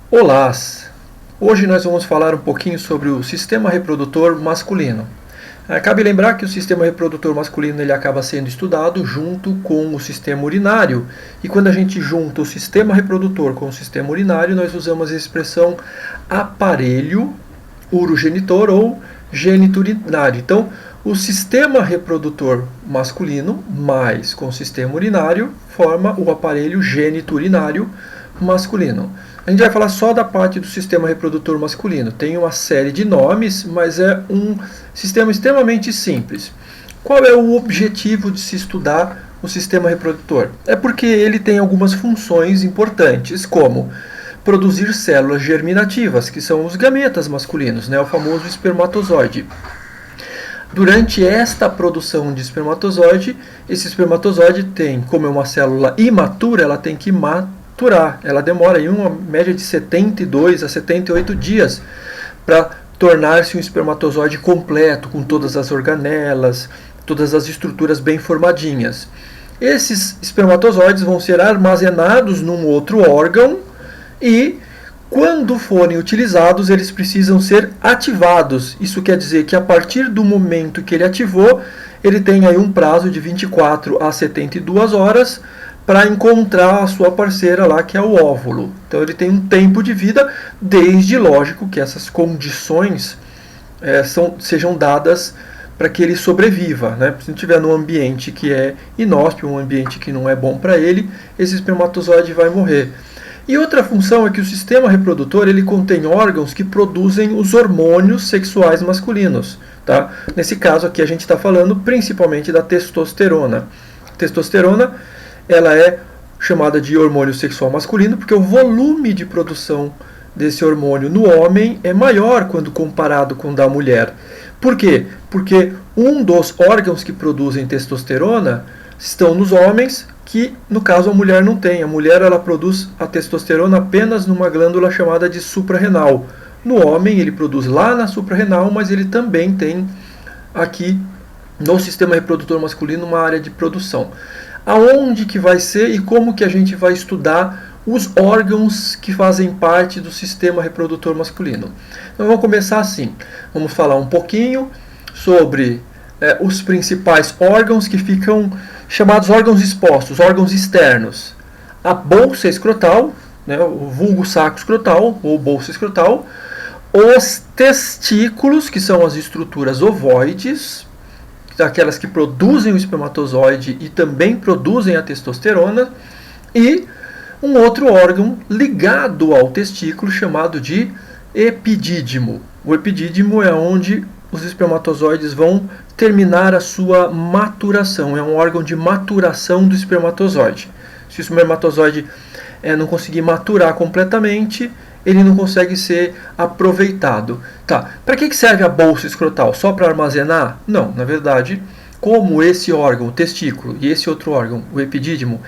Olá! Hoje nós vamos falar um pouquinho sobre o sistema reprodutor masculino. Cabe lembrar que o sistema reprodutor masculino ele acaba sendo estudado junto com o sistema urinário. E quando a gente junta o sistema reprodutor com o sistema urinário, nós usamos a expressão aparelho urogenitor ou geniturinário. Então, o sistema reprodutor masculino mais com o sistema urinário forma o aparelho geniturinário masculino. A gente vai falar só da parte do sistema reprodutor masculino. Tem uma série de nomes, mas é um sistema extremamente simples. Qual é o objetivo de se estudar o sistema reprodutor? É porque ele tem algumas funções importantes, como produzir células germinativas, que são os gametas masculinos, o famoso espermatozoide. Durante esta produção de espermatozoide, esse espermatozoide tem, como é uma célula imatura, ela tem que maturar. Ela demora em uma média de 72 a 78 dias para tornar-se um espermatozoide completo, com todas as organelas, todas as estruturas bem formadinhas. Esses espermatozoides vão ser armazenados num outro órgão e, quando forem utilizados, eles precisam ser ativados. Isso quer dizer que a partir do momento que ele ativou, ele tem aí um prazo de 24 a 72 horas para encontrar a sua parceira lá, que é o óvulo. Então ele tem um tempo de vida, desde, lógico, que essas condições sejam dadas para que ele sobreviva. Se não estiver num ambiente que é inóspito, um ambiente que não é bom para ele, esse espermatozoide vai morrer. E outra função é que o sistema reprodutor ele contém órgãos que produzem os hormônios sexuais masculinos. Tá? Nesse caso aqui a gente está falando principalmente da testosterona. Testosterona ela é chamada de hormônio sexual masculino porque o volume de produção desse hormônio no homem é maior quando comparado com o da mulher. Por quê? Porque um dos órgãos que produzem testosterona estão nos homens, que no caso a mulher não tem. A mulher ela produz a testosterona apenas numa glândula chamada de suprarrenal. No homem ele produz lá na suprarrenal, mas ele também tem aqui no sistema reprodutor masculino uma área de produção. Aonde que vai ser e como que a gente vai estudar os órgãos que fazem parte do sistema reprodutor masculino? Então vamos começar assim. Vamos falar um pouquinho sobre os principais órgãos que ficam chamados órgãos expostos, órgãos externos. A bolsa escrotal, o vulgo saco escrotal ou bolsa escrotal, os testículos, que são as estruturas ovoides, aquelas que produzem o espermatozoide e também produzem a testosterona, e um outro órgão ligado ao testículo chamado de epidídimo. O epidídimo é onde os espermatozoides vão terminar a sua maturação. É um órgão de maturação do espermatozoide. Se o espermatozoide não conseguir maturar completamente, ele não consegue ser aproveitado. Tá. Para que serve a bolsa escrotal? Só para armazenar? Não, na verdade, como esse órgão, o testículo, e esse outro órgão, o epidídimo,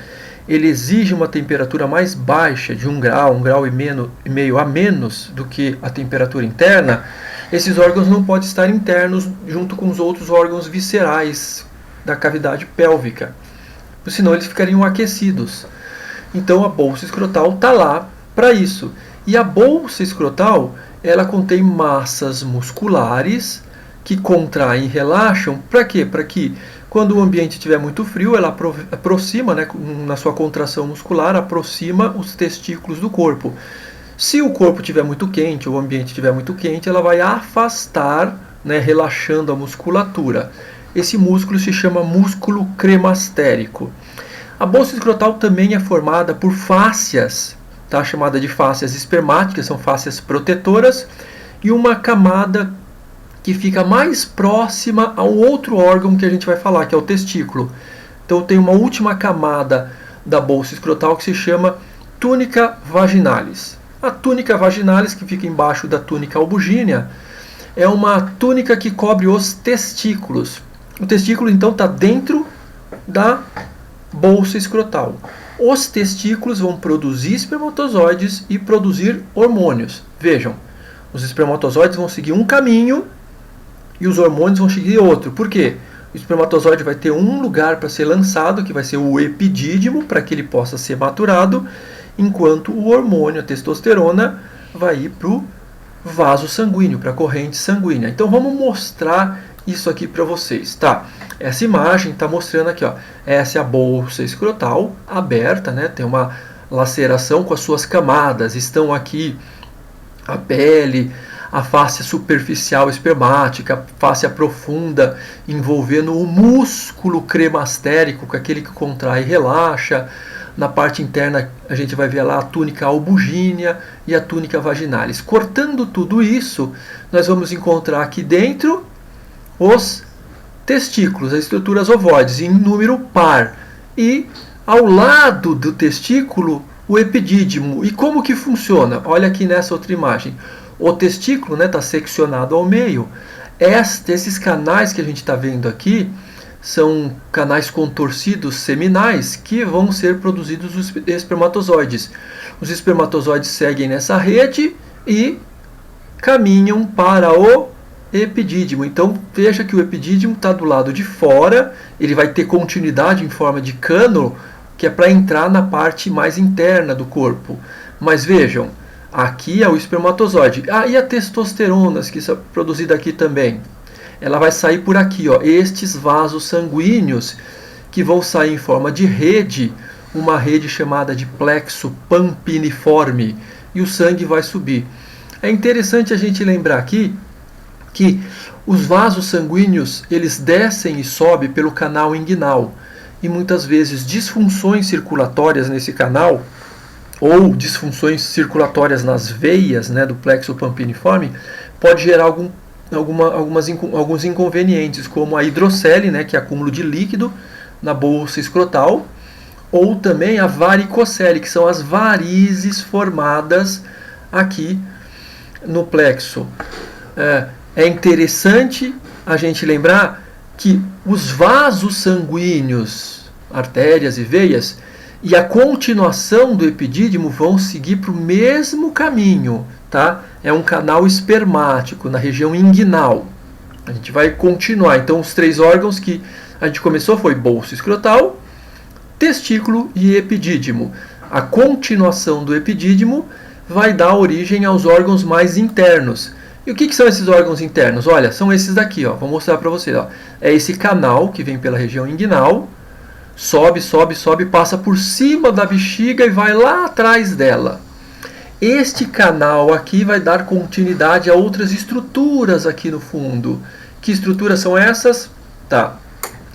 ele exige uma temperatura mais baixa, de 1 grau e meio a menos do que a temperatura interna, esses órgãos não podem estar internos junto com os outros órgãos viscerais da cavidade pélvica, senão eles ficariam aquecidos. Então a bolsa escrotal está lá para isso. E a bolsa escrotal, ela contém massas musculares que contraem e relaxam. Para quê? Para que quando o ambiente estiver muito frio, ela aproxima, na sua contração muscular, aproxima os testículos do corpo. Se o corpo estiver muito quente, ou o ambiente estiver muito quente, ela vai afastar, relaxando a musculatura. Esse músculo se chama músculo cremastérico. A bolsa escrotal também é formada por fáscias, chamada de fáscias espermáticas, são fáscias protetoras, e uma camada que fica mais próxima ao outro órgão que a gente vai falar, que é o testículo. Então tem uma última camada da bolsa escrotal que se chama túnica vaginalis. A túnica vaginalis, que fica embaixo da túnica albugínea, é uma túnica que cobre os testículos. O testículo então está dentro da bolsa escrotal. Os testículos vão produzir espermatozoides e produzir hormônios. Vejam, os espermatozoides vão seguir um caminho e os hormônios vão seguir outro. Por quê? O espermatozoide vai ter um lugar para ser lançado, que vai ser o epidídimo, para que ele possa ser maturado, enquanto o hormônio, a testosterona, vai ir para o vaso sanguíneo, para a corrente sanguínea. Então vamos mostrar isso aqui para vocês, tá? Essa imagem está mostrando aqui, ó, essa é a bolsa escrotal aberta, né? Tem uma laceração com as suas camadas, estão aqui a pele, a face superficial espermática, a face profunda envolvendo o músculo cremastérico, que é aquele que contrai e relaxa. Na parte interna a gente vai ver lá a túnica albugínea e a túnica vaginalis. Cortando tudo isso, nós vamos encontrar aqui dentro os testículos, as estruturas ovoides, em número par. E ao lado do testículo, o epidídimo. E como que funciona? Olha aqui nessa outra imagem. O testículo está seccionado ao meio. Esses canais que a gente está vendo aqui são canais contorcidos seminais que vão ser produzidos os espermatozoides. Os espermatozoides seguem nessa rede e caminham para o epidídimo. Então veja que o epidídimo está do lado de fora, ele vai ter continuidade em forma de cano, que é para entrar na parte mais interna do corpo. Mas vejam, aqui é o espermatozoide. E a testosterona, que é produzida aqui também. Ela vai sair por aqui, ó, estes vasos sanguíneos que vão sair em forma de rede, uma rede chamada de plexo pampiniforme, e o sangue vai subir. É interessante a gente lembrar aqui que os vasos sanguíneos eles descem e sobem pelo canal inguinal, e muitas vezes disfunções circulatórias nesse canal ou disfunções circulatórias nas veias, né, do plexo pampiniforme pode gerar alguns inconvenientes, como a hidrocele, né, que é acúmulo de líquido na bolsa escrotal, ou também a varicocele, que são as varizes formadas aqui no plexo. É interessante a gente lembrar que os vasos sanguíneos, artérias e veias, e a continuação do epidídimo vão seguir para o mesmo caminho, tá? É um canal espermático na região inguinal. A gente vai continuar. Então, os três órgãos que a gente começou foi bolsa escrotal, testículo e epidídimo. A continuação do epidídimo vai dar origem aos órgãos mais internos. E o que são esses órgãos internos? Olha, são esses daqui, ó. Vou mostrar para vocês. Ó. É esse canal que vem pela região inguinal, sobe, sobe, sobe, passa por cima da bexiga e vai lá atrás dela. Este canal aqui vai dar continuidade a outras estruturas aqui no fundo. Que estruturas são essas? Tá.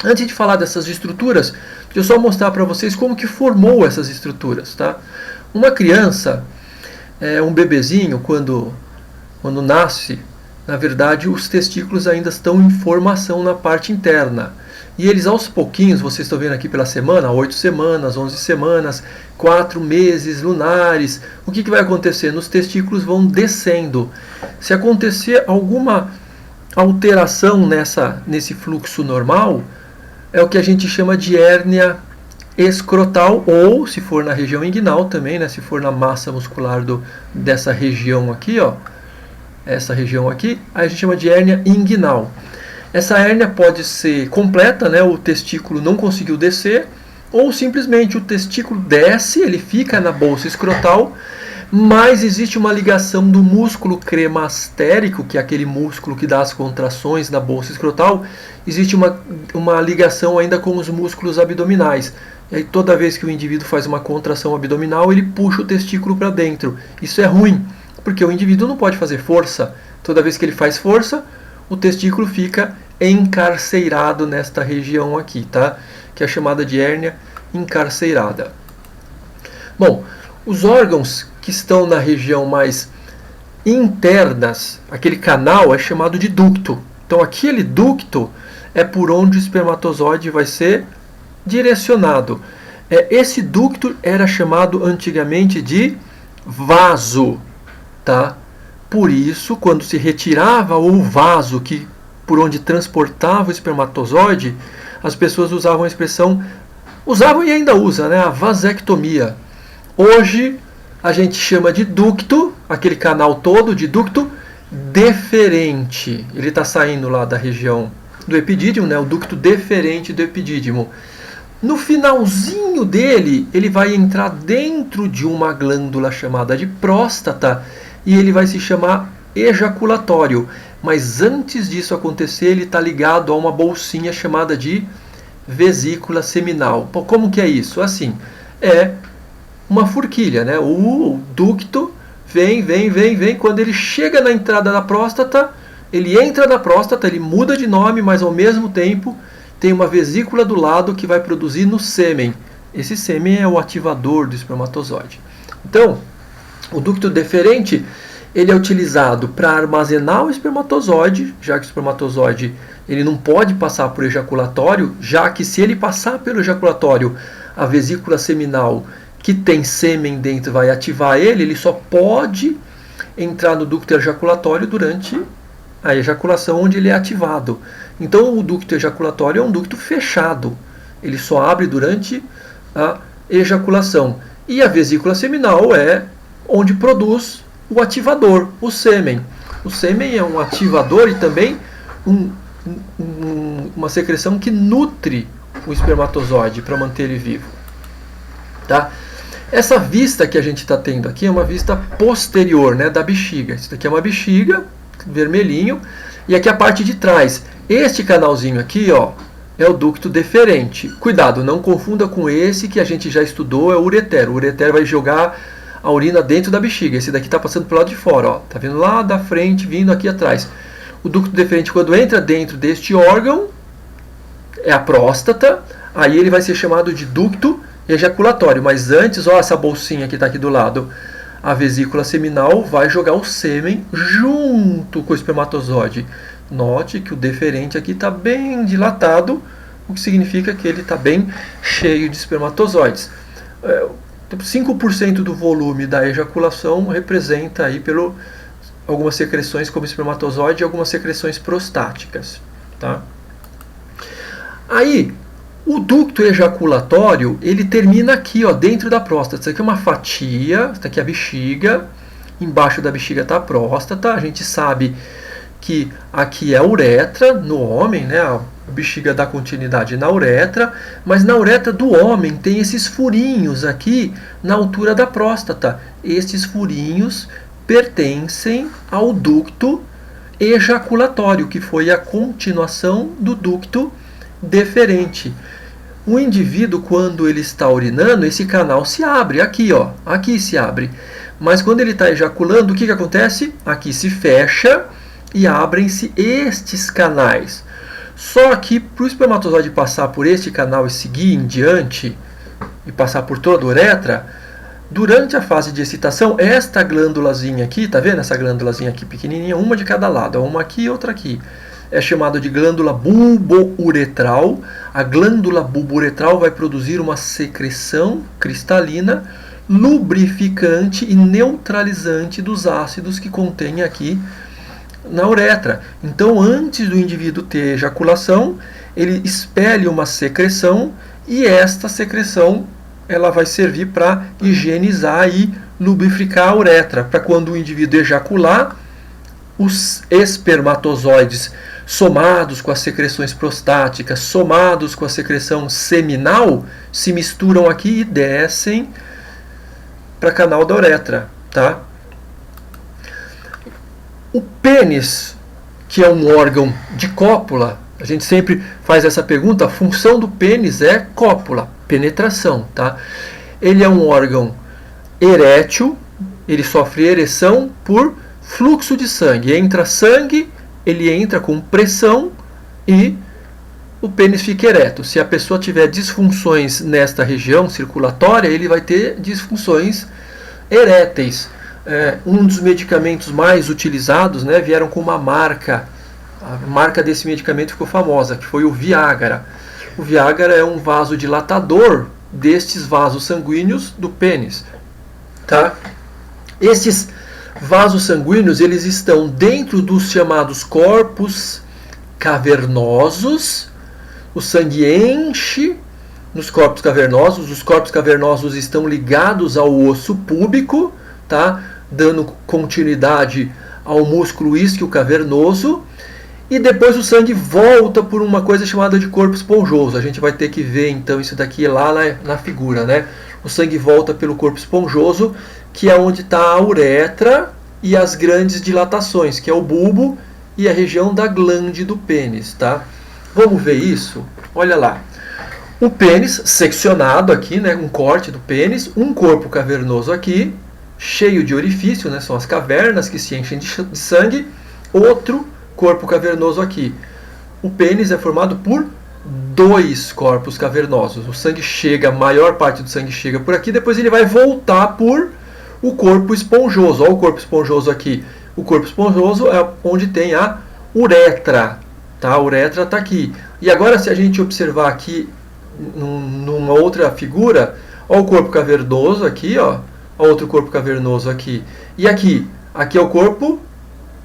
Antes de falar dessas estruturas, deixa eu só mostrar para vocês como que formou essas estruturas, tá? Uma criança, um bebezinho, quando nasce, na verdade, os testículos ainda estão em formação na parte interna. E eles aos pouquinhos, vocês estão vendo aqui pela semana, 8 semanas, 11 semanas, 4 meses lunares. O que vai acontecer? Os testículos vão descendo. Se acontecer alguma alteração nesse fluxo normal, é o que a gente chama de hérnia escrotal, ou se for na região inguinal também, né, se for na massa muscular dessa região aqui, ó, essa região aqui, aí a gente chama de hérnia inguinal. Essa hérnia pode ser completa, né, o testículo não conseguiu descer, ou simplesmente o testículo desce, ele fica na bolsa escrotal, mas existe uma ligação do músculo cremastérico, que é aquele músculo que dá as contrações na bolsa escrotal, existe uma ligação ainda com os músculos abdominais. E aí toda vez que o indivíduo faz uma contração abdominal, ele puxa o testículo para dentro. Isso é ruim, porque o indivíduo não pode fazer força. Toda vez que ele faz força, o testículo fica encarceirado nesta região aqui, tá? Que é chamada de hérnia encarceirada. Bom, os órgãos que estão na região mais internas, aquele canal é chamado de ducto. Então aquele ducto é por onde o espermatozoide vai ser direcionado. Esse ducto era chamado antigamente de vaso, tá? Por isso, quando se retirava o vaso por onde transportava o espermatozoide, as pessoas usavam a expressão, usavam e ainda usam, né, a vasectomia. Hoje a gente chama de ducto, aquele canal todo de ducto deferente. Ele está saindo lá da região do epidídimo, né, o ducto deferente do epidídimo. No finalzinho dele, ele vai entrar dentro de uma glândula chamada de próstata e ele vai se chamar ejaculatório. Mas antes disso acontecer, ele está ligado a uma bolsinha chamada de vesícula seminal. Como que é isso? Assim, é uma forquilha, né? O ducto vem. Quando ele chega na entrada da próstata, ele entra na próstata, ele muda de nome, mas ao mesmo tempo tem uma vesícula do lado que vai produzir no sêmen. Esse sêmen é o ativador do espermatozoide. Então, o ducto deferente ele é utilizado para armazenar o espermatozoide, já que o espermatozoide ele não pode passar por ejaculatório, já que se ele passar pelo ejaculatório, a vesícula seminal que tem sêmen dentro vai ativar ele só pode entrar no ducto ejaculatório durante a ejaculação onde ele é ativado. Então o ducto ejaculatório é um ducto fechado, ele só abre durante a ejaculação. E a vesícula seminal é onde produz o ativador, o sêmen. O sêmen é um ativador e também uma secreção que nutre o espermatozoide para manter ele vivo. Tá? Essa vista que a gente está tendo aqui é uma vista posterior, né, da bexiga. Isso daqui é uma bexiga, vermelhinho, e aqui a parte de trás. Este canalzinho aqui, ó, é o ducto deferente. Cuidado, não confunda com esse que a gente já estudou, é o ureter. O ureter vai jogar a urina dentro da bexiga. Esse daqui está passando pelo lado de fora, ó. Tá vendo lá da frente, vindo aqui atrás. O ducto deferente, quando entra dentro deste órgão, é a próstata. Aí ele vai ser chamado de ducto ejaculatório. Mas antes, ó, essa bolsinha que está aqui do lado, a vesícula seminal vai jogar o sêmen junto com o espermatozoide. Note que o deferente aqui está bem dilatado, o que significa que ele está bem cheio de espermatozoides. 5% do volume da ejaculação representa aí algumas secreções como espermatozoide e algumas secreções prostáticas. Tá? Aí, o ducto ejaculatório, ele termina aqui, ó, dentro da próstata. Isso aqui é uma fatia, isso aqui é a bexiga, embaixo da bexiga está a próstata. A gente sabe que aqui é a uretra no homem, né? A bexiga dá continuidade na uretra, mas na uretra do homem tem esses furinhos aqui na altura da próstata. Esses furinhos pertencem ao ducto ejaculatório, que foi a continuação do ducto deferente. O indivíduo, quando ele está urinando, esse canal se abre, aqui, ó, aqui se abre. Mas quando ele está ejaculando, o que acontece? Aqui se fecha e abrem-se estes canais. Só que para o espermatozoide passar por este canal e seguir em diante, e passar por toda a uretra, durante a fase de excitação, esta glândulazinha aqui, tá vendo essa glândulazinha aqui pequenininha, uma de cada lado, uma aqui e outra aqui, é chamada de glândula bulbouretral. A glândula bulbouretral vai produzir uma secreção cristalina, lubrificante e neutralizante dos ácidos que contém aqui na uretra. Então, antes do indivíduo ter ejaculação, ele expele uma secreção e esta secreção ela vai servir para higienizar e lubrificar a uretra, para quando o indivíduo ejacular, os espermatozoides somados com as secreções prostáticas, somados com a secreção seminal, se misturam aqui e descem para o canal da uretra, tá? O pênis, que é um órgão de cópula, a gente sempre faz essa pergunta, a função do pênis é cópula, penetração, tá? Ele é um órgão erétil, ele sofre ereção por fluxo de sangue. Entra sangue, ele entra com pressão e o pênis fica ereto. Se a pessoa tiver disfunções nesta região circulatória, ele vai ter disfunções eréteis. Um dos medicamentos mais utilizados, né, vieram com uma marca. A marca desse medicamento ficou famosa, que foi o Viagra. O Viagra é um vasodilatador destes vasos sanguíneos do pênis. Tá? Esses vasos sanguíneos, eles estão dentro dos chamados corpos cavernosos. O sangue enche nos corpos cavernosos. Os corpos cavernosos estão ligados ao osso púbico, tá? Dando continuidade ao músculo isquio cavernoso. e depois o sangue volta por uma coisa chamada de corpo esponjoso. A gente vai ter que ver então isso daqui lá na figura, né? O sangue volta pelo corpo esponjoso, que é onde está a uretra e as grandes dilatações, que é o bulbo e a região da glande do pênis, tá? Vamos ver isso? Olha lá. O pênis seccionado aqui, né? Um corte do pênis, um corpo cavernoso aqui, cheio de orifício, né? São as cavernas que se enchem de sangue. Outro corpo cavernoso aqui. O pênis é formado por 2 corpos cavernosos. O sangue chega, a maior parte do sangue chega por aqui, depois ele vai voltar por o corpo esponjoso. Olha o corpo esponjoso aqui. O corpo esponjoso é onde tem a uretra. Tá? A uretra está aqui. E agora, se a gente observar aqui numa outra figura, olha o corpo cavernoso aqui, ó. Olha outro corpo cavernoso aqui. E aqui é o corpo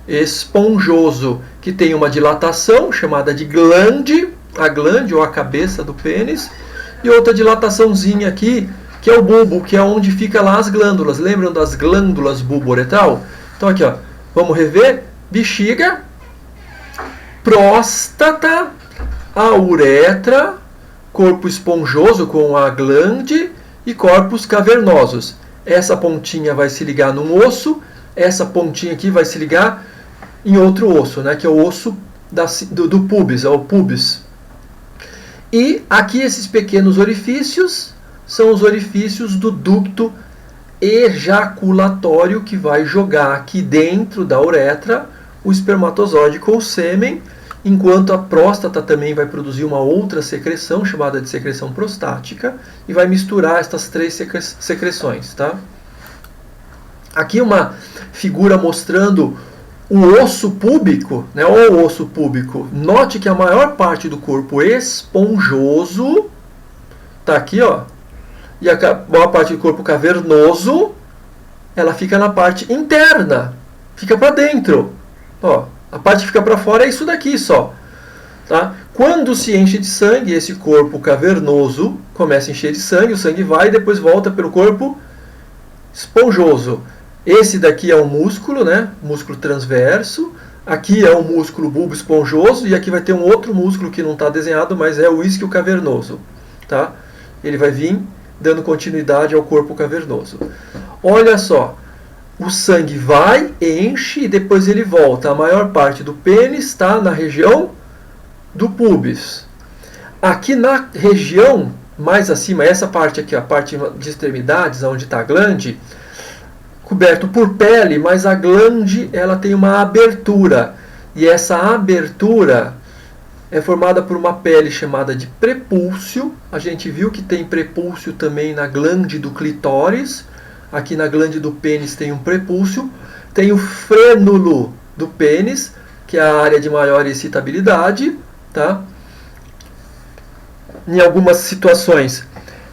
esponjoso, que tem uma dilatação chamada de glande, a glande ou a cabeça do pênis, e outra dilataçãozinha aqui, que é o bulbo, que é onde fica lá as glândulas. Lembram das glândulas bulbo-uretral? Então aqui, ó, vamos rever: bexiga, próstata, a uretra, corpo esponjoso com a glande e corpos cavernosos. Essa pontinha vai se ligar num osso, essa pontinha aqui vai se ligar em outro osso, né, que é o osso do pubis, é o pubis. E aqui esses pequenos orifícios são os orifícios do ducto ejaculatório, que vai jogar aqui dentro da uretra o espermatozoide com o sêmen, enquanto a próstata também vai produzir uma outra secreção chamada de secreção prostática e vai misturar estas 3 secreções, tá? Aqui uma figura mostrando o osso púbico, né? O osso púbico. Note que a maior parte do corpo esponjoso está aqui, ó, e a maior parte do corpo cavernoso, ela fica na parte interna, fica para dentro, ó. A parte que fica para fora é isso daqui só, tá? Quando se enche de sangue, esse corpo cavernoso começa a encher de sangue, o sangue vai e depois volta pelo corpo esponjoso. Esse daqui é um músculo, né? Músculo transverso. Aqui é um músculo bulbo esponjoso e aqui vai ter um outro músculo que não está desenhado, mas é o isquio cavernoso, tá? Ele vai vir dando continuidade ao corpo cavernoso. Olha só, o sangue vai, enche e depois ele volta. A maior parte do pênis está na região do pubis. Aqui na região mais acima, essa parte aqui, a parte de extremidades, onde está a glande, coberto por pele, mas a glande ela tem uma abertura. E essa abertura é formada por uma pele chamada de prepúcio. A gente viu que tem prepúcio também na glande do clitóris. Aqui na glande do pênis tem um prepúcio. Tem o frênulo do pênis, que é a área de maior excitabilidade, tá? Em algumas situações,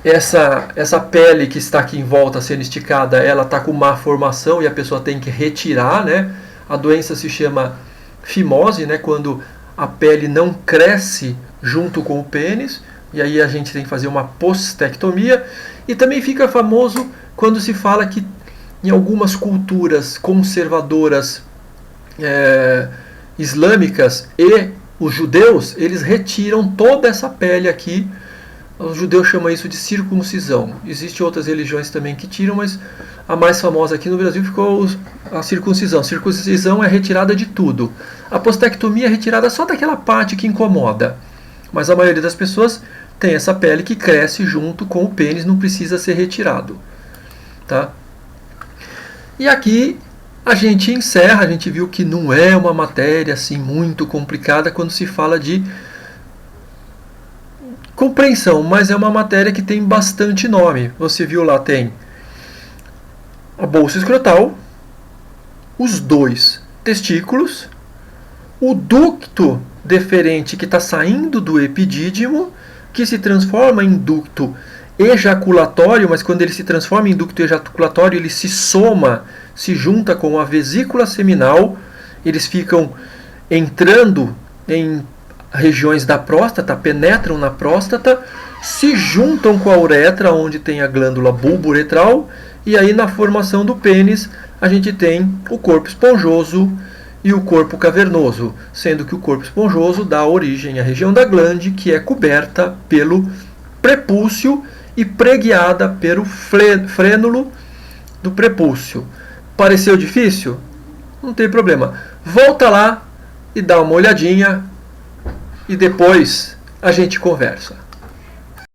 essa pele que está aqui em volta sendo esticada, ela está com má formação e a pessoa tem que retirar, né? A doença se chama fimose, né? Quando a pele não cresce junto com o pênis, e aí a gente tem que fazer uma postectomia. E também fica famoso quando se fala que em algumas culturas conservadoras islâmicas e os judeus, eles retiram toda essa pele aqui. Os judeus chamam isso de circuncisão. Existem outras religiões também que tiram, mas a mais famosa aqui no Brasil ficou a circuncisão. Circuncisão é retirada de tudo. A postectomia é retirada só daquela parte que incomoda. Mas a maioria das pessoas tem essa pele que cresce junto com o pênis, não precisa ser retirado, tá? E aqui a gente encerra. A gente viu que não é uma matéria assim muito complicada quando se fala de compreensão, mas é uma matéria que tem bastante nome. Você viu lá, tem a bolsa escrotal, os 2 testículos, o ducto deferente que está saindo do epidídimo, que se transforma em ducto ejaculatório, mas quando ele se transforma em ducto ejaculatório, ele se soma, se junta com a vesícula seminal, eles ficam entrando em regiões da próstata, penetram na próstata, se juntam com a uretra, onde tem a glândula bulbo-uretral, e aí na formação do pênis a gente tem o corpo esponjoso e o corpo cavernoso, sendo que o corpo esponjoso dá origem à região da glande, que é coberta pelo prepúcio e preguiada pelo frênulo do prepúcio. Pareceu difícil? Não tem problema. Volta lá e dá uma olhadinha e depois a gente conversa.